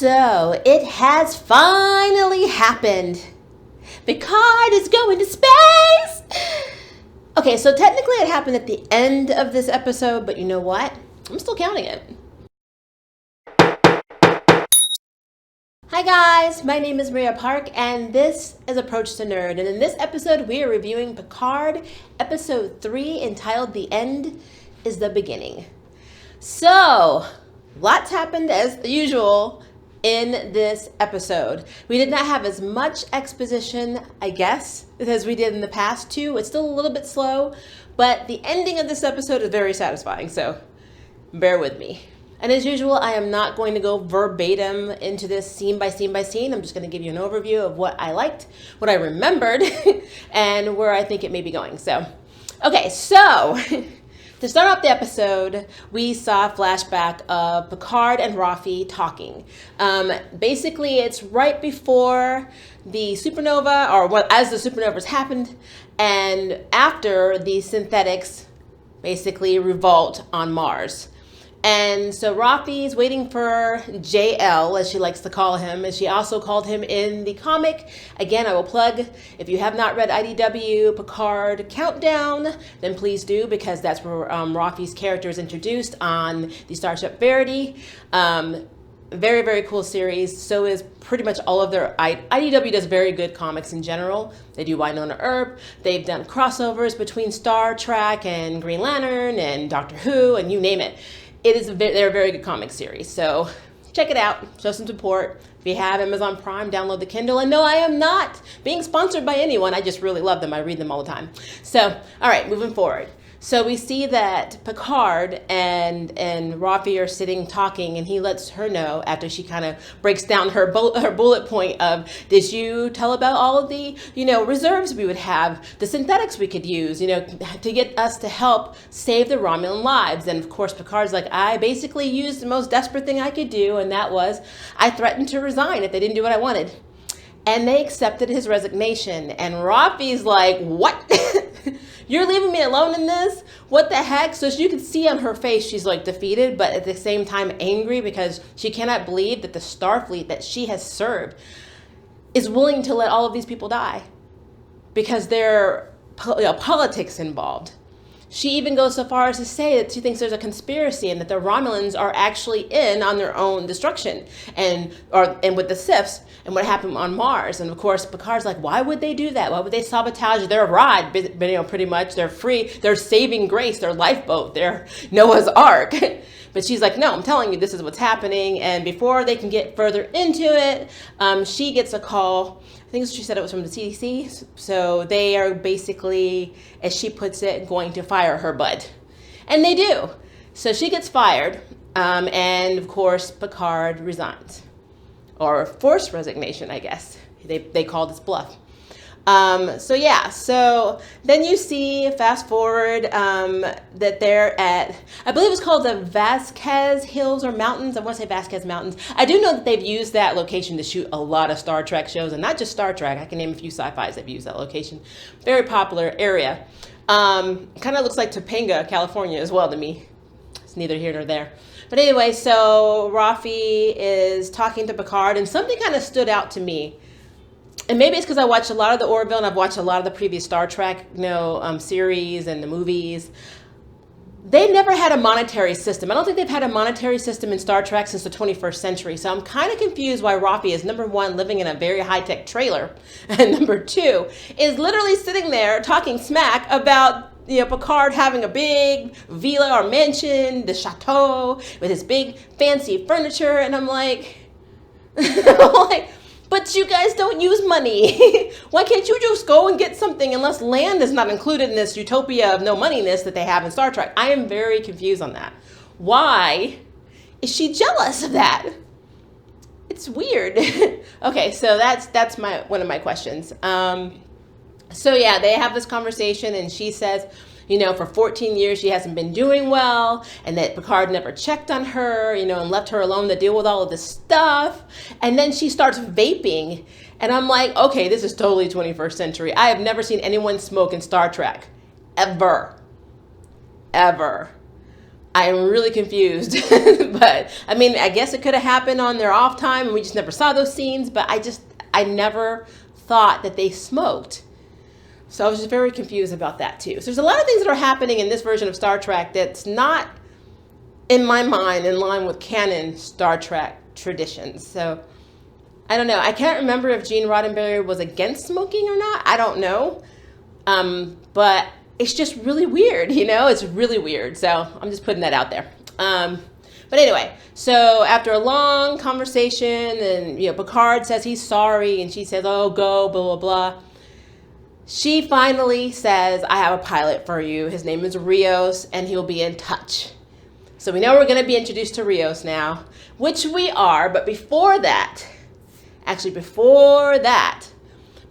So, it has finally happened. Picard is going to space! Okay, so technically it happened at the end of this episode, but you know what? I'm still counting it. Hi guys, my name is Maria Park, and this is Approach to Nerd. And in this episode, we are reviewing Picard, episode 3, entitled The End is the Beginning. So, lots happened as usual in this episode. We did not have as much exposition, I guess, as we did in the past two. It's still a little bit slow, but the ending of this episode is very satisfying, so bear with me. And as usual, I am not going to go verbatim into this scene by scene by scene. I'm just going to give you an overview of what I liked, what I remembered, and where I think it may be going. So, okay, so to start off the episode, we saw a flashback of Picard and Raffi talking. Basically, it's right before the supernova, or as the supernovas happened, and after the synthetics basically revolt on Mars. And so Raffi's waiting for JL, as she likes to call him, as she also called him in the comic. Again, I will plug, if you have not read IDW Picard Countdown, then please do, because that's where Raffi's character is introduced on the Starship Verity. Very, very cool series. So is pretty much all of their... IDW does very good comics in general. They do Winona Earp. They've done crossovers between Star Trek and Green Lantern and Doctor Who, and you name it. They're a very good comic series, so check it out, show some support. If you have Amazon Prime, download the Kindle. And no, I am not being sponsored by anyone. I just really love them. I read them all the time. So, all right, moving forward. So we see that Picard and Raffi are sitting talking, and he lets her know after she kind of breaks down her bullet point of, did you tell about all of the, reserves we would have, the synthetics we could use, to get us to help save the Romulan lives. And of course, Picard's like, I basically used the most desperate thing I could do, and that was I threatened to resign if they didn't do what I wanted. And they accepted his resignation. And Raffi's like, what? You're leaving me alone in this? What the heck? So you can see on her face, she's like defeated, but at the same time angry, because she cannot believe that the Starfleet that she has served is willing to let all of these people die because there are politics involved. She even goes so far as to say that she thinks there's a conspiracy and that the Romulans are actually in on their own destruction and with the Siths and what happened on Mars. And of course, Picard's like, why would they do that? Why would they sabotage their ride? Pretty much, they're free. They're saving grace, their lifeboat, their Noah's Ark. But she's like, no, I'm telling you, this is what's happening. And before they can get further into it, she gets a call. I think she said it was from the CDC. So they are basically, as she puts it, going to fire her bud. And they do. So she gets fired. And of course, Picard resigns. Or forced resignation, I guess. They call this bluff. So then you see, fast forward, that they're at, I believe it's called the Vasquez Hills or Mountains. I want to say Vasquez Mountains. I do know that they've used that location to shoot a lot of Star Trek shows, and not just Star Trek. I can name a few sci-fis that have used that location. Very popular area. Kind of looks like Topanga, California as well to me. It's neither here nor there. But anyway, so Raffi is talking to Picard, and something kind of stood out to me. And maybe it's because I watched a lot of the Orville and I've watched a lot of the previous Star Trek, series and the movies. They never had a monetary system. I don't think they've had a monetary system in Star Trek since the 21st century. So I'm kind of confused why Raffi is, number one, living in a very high-tech trailer. And number two, is literally sitting there talking smack about Picard having a big villa or mansion, the chateau, with his big fancy furniture. And I'm like, but you guys don't use money. Why can't you just go and get something unless land is not included in this utopia of no moneyness that they have in Star Trek? I am very confused on that. Why is she jealous of that? It's weird. Okay, so that's one of my questions. They have this conversation and she says, for 14 years she hasn't been doing well, and that Picard never checked on her, and left her alone to deal with all of this stuff. And then she starts vaping, and I'm like, okay, this is totally 21st century. I have never seen anyone smoke in Star Trek. Ever. I'm really confused. But I mean, I guess it could have happened on their off time and we just never saw those scenes, but I never thought that they smoked. So I was just very confused about that too. So there's a lot of things that are happening in this version of Star Trek that's not, in my mind, in line with canon Star Trek traditions. So I don't know. I can't remember if Gene Roddenberry was against smoking or not. I don't know. But it's just really weird, It's really weird. So I'm just putting that out there. But anyway, so after a long conversation and, Picard says he's sorry and she says, oh, go, blah, blah, blah. She finally says, I have a pilot for you. His name is Rios and he'll be in touch. So we know we're going to be introduced to Rios now, which we are. But before that,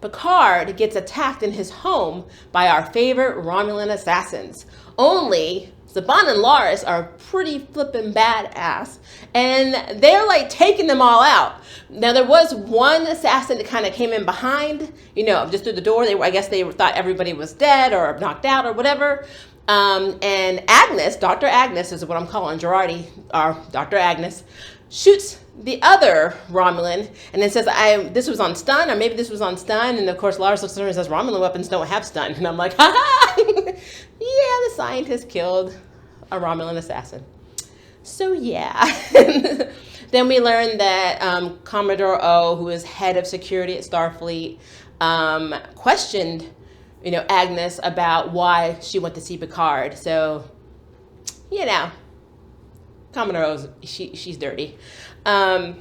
Picard gets attacked in his home by our favorite Romulan assassins. Only Saban and Laris are pretty flippin' badass, and they're like taking them all out. Now there was one assassin that kind of came in behind, just through the door. I guess they thought everybody was dead or knocked out or whatever. And Agnes, Dr. Agnes is what I'm calling Girardi, or Dr. Agnes, shoots the other Romulan and then says, this was on stun, or maybe this was on stun. And of course, Lars looks at her and says, Romulan weapons don't have stun. And I'm like, ha ha! Yeah, the scientist killed a Romulan assassin. So yeah. Then we learned that Commodore O, who is head of security at Starfleet, questioned, Agnes about why she went to see Picard. So, Commodore O's, she's dirty. So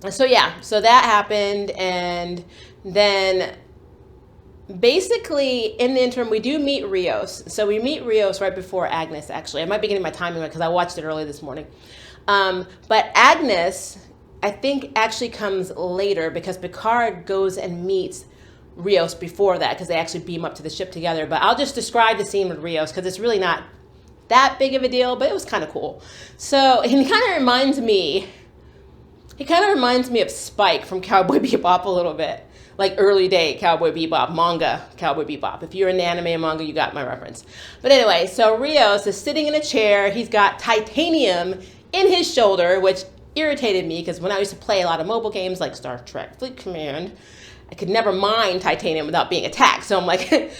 that happened, and then basically in the interim we do meet Rios. So we meet Rios right before Agnes, actually. I might be getting my timing right because I watched it early this morning. But Agnes, I think, actually comes later because Picard goes and meets Rios before that because they actually beam up to the ship together. But I'll just describe the scene with Rios because it's really not that big of a deal, but it was kind of cool. So he kind of reminds me of Spike from Cowboy Bebop a little bit. Like early day Cowboy Bebop, manga Cowboy Bebop. If you're in anime and manga, you got my reference. But anyway, so Rios is sitting in a chair. He's got titanium in his shoulder, which irritated me because when I used to play a lot of mobile games like Star Trek Fleet Command, I could never mine titanium without being attacked. So I'm like,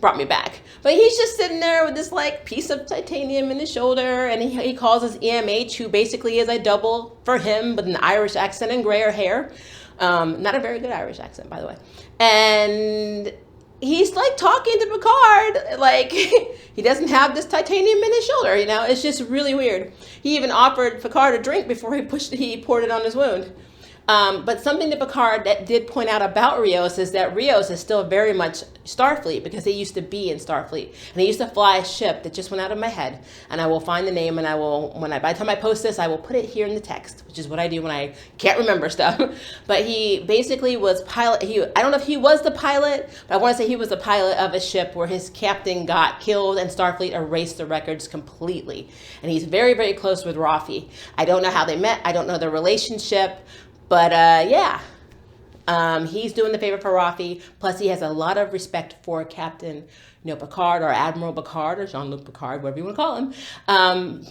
brought me back. But he's just sitting there with this like piece of titanium in his shoulder, and he calls his EMH, who basically is a double for him, with an Irish accent and grayer hair. Not a very good Irish accent, by the way. And he's like talking to Picard, like he doesn't have this titanium in his shoulder, It's just really weird. He even offered Picard a drink before he poured it on his wound. But something that Picard that did point out about Rios is that Rios is still very much Starfleet because he used to be in Starfleet. And he used to fly a ship that just went out of my head. And I will find the name, and by the time I post this, I will put it here in the text, which is what I do when I can't remember stuff. But he basically was pilot. I don't know if he was the pilot, but I want to say he was the pilot of a ship where his captain got killed and Starfleet erased the records completely. And he's very, very close with Rafi. I don't know how they met. I don't know their relationship. But he's doing the favor for Rafi. Plus, he has a lot of respect for Captain, Picard, or Admiral Picard, or Jean-Luc Picard, whatever you want to call him,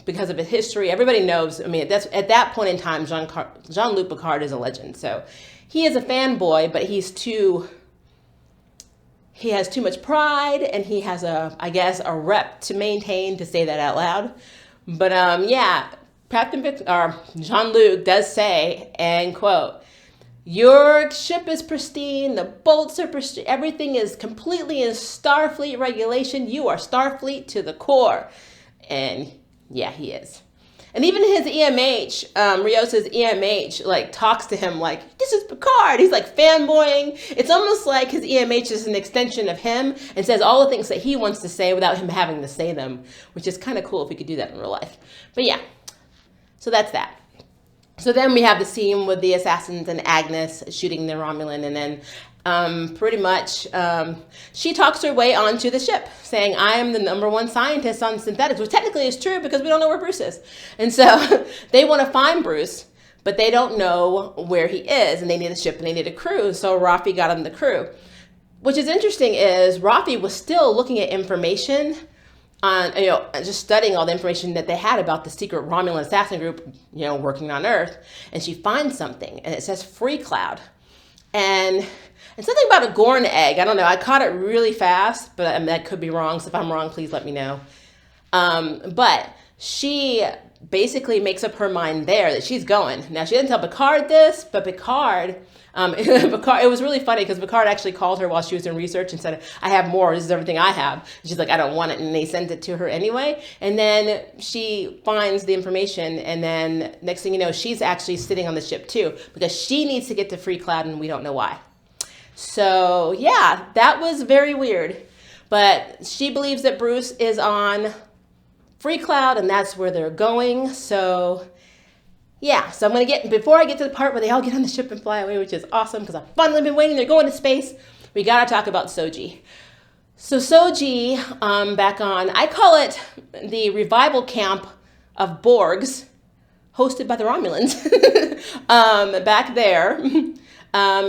because of his history. Everybody knows. I mean, at that point in time, Jean-Luc Picard is a legend. So he is a fanboy, but he has too much pride, and he has a rep to maintain, to say that out loud. But Captain Jean-Luc does say, and quote, "Your ship is pristine, the bolts are pristine, everything is completely in Starfleet regulation. You are Starfleet to the core." And yeah, he is. And even his EMH, Rios's EMH, like talks to him like, "This is Picard." He's like fanboying. It's almost like his EMH is an extension of him and says all the things that he wants to say without him having to say them, which is kind of cool if he could do that in real life. But yeah. So that's that. So then we have the scene with the assassins and Agnes shooting the Romulan, and then pretty much she talks her way onto the ship, saying, "I am the #1 scientist on synthetics," which technically is true because we don't know where Bruce is. And so they want to find Bruce, but they don't know where he is, and they need a ship and they need a crew. So Rafi got him the crew. Which is interesting is Rafi was still looking at information on, just studying all the information that they had about the secret Romulan assassin group, working on Earth. And she finds something, and it says Free Cloud. And something about a Gorn egg. I don't know. I caught it really fast, but that could be wrong. So if I'm wrong, please let me know. But she basically makes up her mind there that she's going. Now, she didn't tell Picard this, but Picard, it was really funny because Picard actually called her while she was in research and said, I have more. This is everything I have. And she's like, I don't want it. And they sent it to her anyway. And then she finds the information. And then next thing you know, she's actually sitting on the ship too, because she needs to get to Free Cloud and we don't know why. So yeah, that was very weird. But she believes that Bruce is on Free Cloud and that's where they're going. So yeah, so before I get to the part where they all get on the ship and fly away, which is awesome because I've finally been waiting, they're going to space, we got to talk about Soji. So Soji, back on, I call it the revival camp of Borgs, hosted by the Romulans, back there.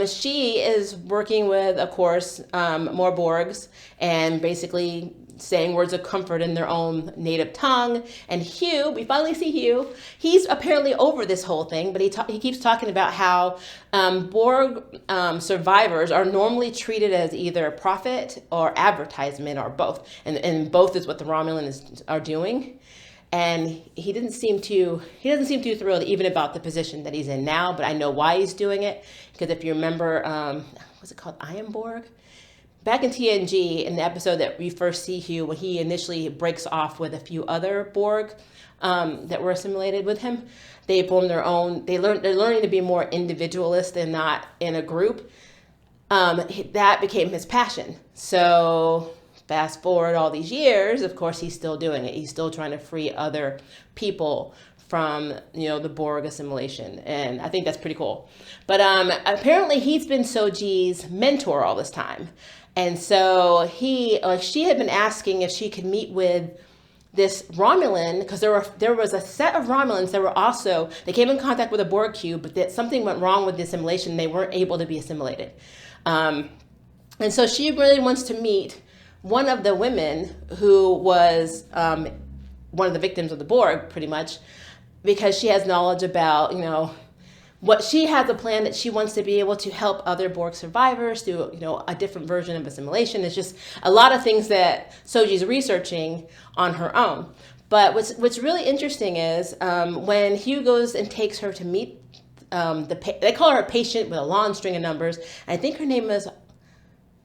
She is working with, of course, more Borgs and basically saying words of comfort in their own native tongue. And Hugh, we finally see Hugh. He's apparently over this whole thing, but he keeps talking about how Borg survivors are normally treated as either profit or advertisement or both. And both is what the Romulans are doing. And he doesn't seem too thrilled even about the position that he's in now, but I know why he's doing it. Because if you remember, what's it called? I Am Borg? Back in TNG, in the episode that we first see Hugh, when he initially breaks off with a few other Borg that were assimilated with him, they form their own. They're learning to be more individualist and not in a group. That became his passion. So fast forward all these years, of course, he's still doing it. He's still trying to free other people from, the Borg assimilation. And I think that's pretty cool. But apparently he's been Soji's mentor all this time. And so she had been asking if she could meet with this Romulan, because there was a set of Romulans that were also, they came in contact with a Borg cube, but that something went wrong with the assimilation. They weren't able to be assimilated. And so she really wants to meet one of the women who was one of the victims of the Borg, pretty much, because she has knowledge about, what she has a plan that she wants to be able to help other Borg survivors through, a different version of assimilation. It's just a lot of things that Soji's researching on her own. But what's really interesting is when Hugh goes and takes her to meet they call her a patient with a long string of numbers. I think her name is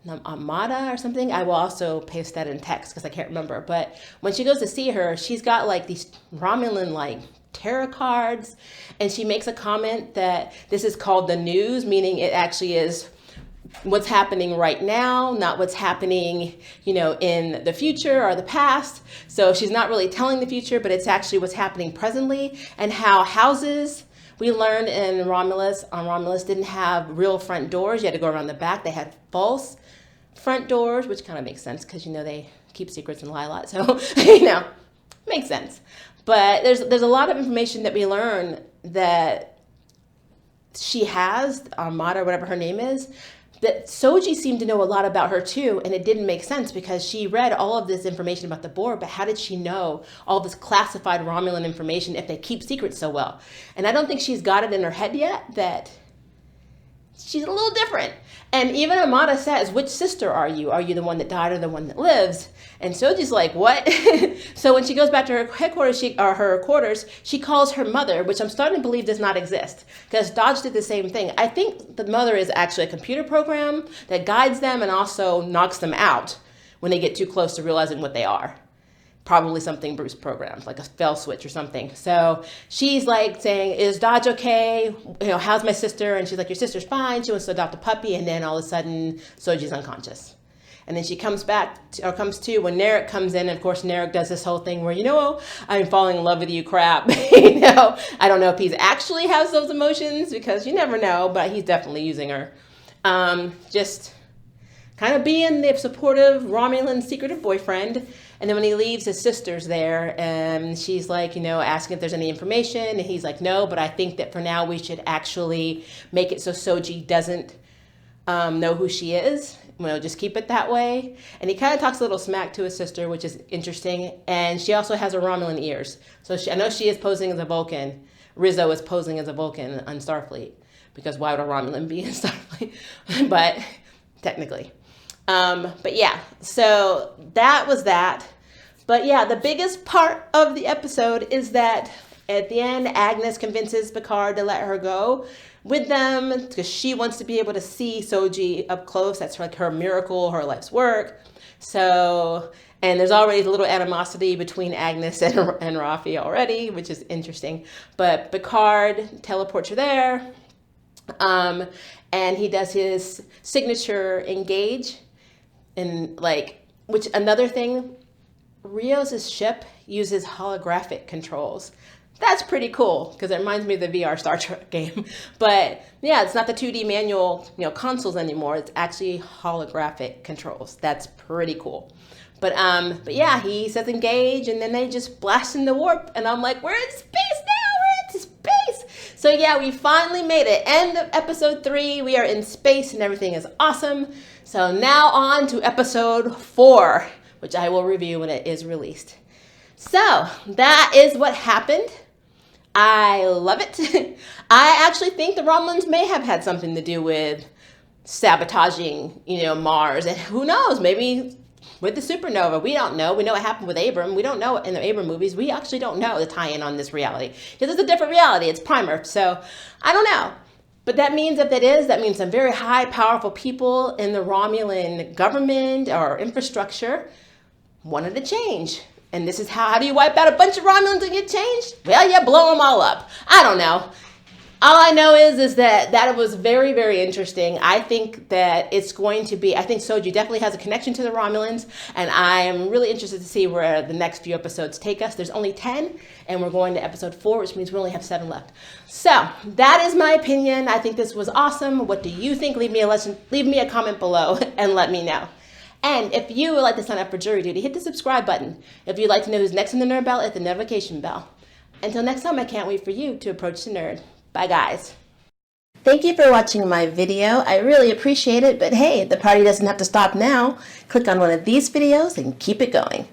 Amada or something. I will also paste that in text because I can't remember. But when she goes to see her, she's got like these Romulan tarot cards, and she makes a comment that this is called the news, meaning it actually is what's happening right now, not what's happening, in the future or the past. So she's not really telling the future, but it's actually what's happening presently, and how houses, we learned on Romulus didn't have real front doors. You had to go around the back. They had false front doors, which kind of makes sense because, they keep secrets and lie a lot. So, makes sense. But there's a lot of information that we learn that she has, Armada, whatever her name is, that Soji seemed to know a lot about her too, and it didn't make sense because she read all of this information about the Borg, but how did she know all this classified Romulan information if they keep secrets so well? And I don't think she's got it in her head yet that she's a little different. And even Amada says, which sister are you? Are you the one that died or the one that lives? And Soji's like, what? So when she goes back to her headquarters, her quarters, she calls her mother, which I'm starting to believe does not exist because Dodge did the same thing. I think the mother is actually a computer program that guides them and also knocks them out when they get too close to realizing what they are. Probably something Bruce programmed, like a spell switch or something. So she's like saying, is Dodge okay? How's my sister? And she's like, your sister's fine. She wants to adopt a puppy. And then all of a sudden, Soji's unconscious. And then she comes comes to when Narek comes in. And of course, Narek does this whole thing where, I'm falling in love with you crap. I don't know if he's actually has those emotions because you never know, but he's definitely using her. Just kind of being the supportive Romulan secretive boyfriend. And then when he leaves, his sister's there, and she's like, asking if there's any information. And he's like, no, but I think that for now we should actually make it so Soji doesn't know who she is. just keep it that way. And he kind of talks a little smack to his sister, which is interesting. And she also has her Romulan ears. So I know she is posing as a Vulcan. Rizzo is posing as a Vulcan on Starfleet, because why would a Romulan be in Starfleet? But technically. But yeah, so that was that. But yeah, the biggest part of the episode is that at the end, Agnes convinces Picard to let her go with them because she wants to be able to see Soji up close. That's like her miracle, her life's work. So, and there's already a little animosity between Agnes and Rafi already, which is interesting. But Picard teleports her there, and he does his signature engage, and which another thing, Rios' ship uses holographic controls. That's pretty cool because it reminds me of the VR Star Trek game. But yeah, it's not the 2D manual, consoles anymore. It's actually holographic controls. That's pretty cool. But yeah, he says engage, and then they just blast into warp, and I'm like, we're in space now. We're in space. So yeah, we finally made it. End of episode 3. We are in space, and everything is awesome. So now on to episode 4, which I will review when it is released. So that is what happened. I love it. I actually think the Romulans may have had something to do with sabotaging, Mars. And who knows, maybe with the supernova. We don't know. We know what happened with Abram. We don't know in the Abram movies. We actually don't know the tie-in on this reality. Because it's a different reality. It's Primer. So I don't know. But that means that means some very high, powerful people in the Romulan government or infrastructure wanted to change. And this is how do you wipe out a bunch of Romulans and get changed? Well, you blow them all up. I don't know. All I know is that was very, very interesting. I think that it's going to be, I think Soji definitely has a connection to the Romulans, and I am really interested to see where the next few episodes take us. There's only 10, and we're going to episode 4, which means we only have 7 left. So that is my opinion. I think this was awesome. What do you think? Leave me a comment below and let me know. And if you would like to sign up for jury duty, hit the subscribe button. If you'd like to know who's next in the nerd bell, hit the notification bell. Until next time, I can't wait for you to approach the nerd. Bye, guys. Thank you for watching my video. I really appreciate it. But hey, the party doesn't have to stop now. Click on one of these videos and keep it going.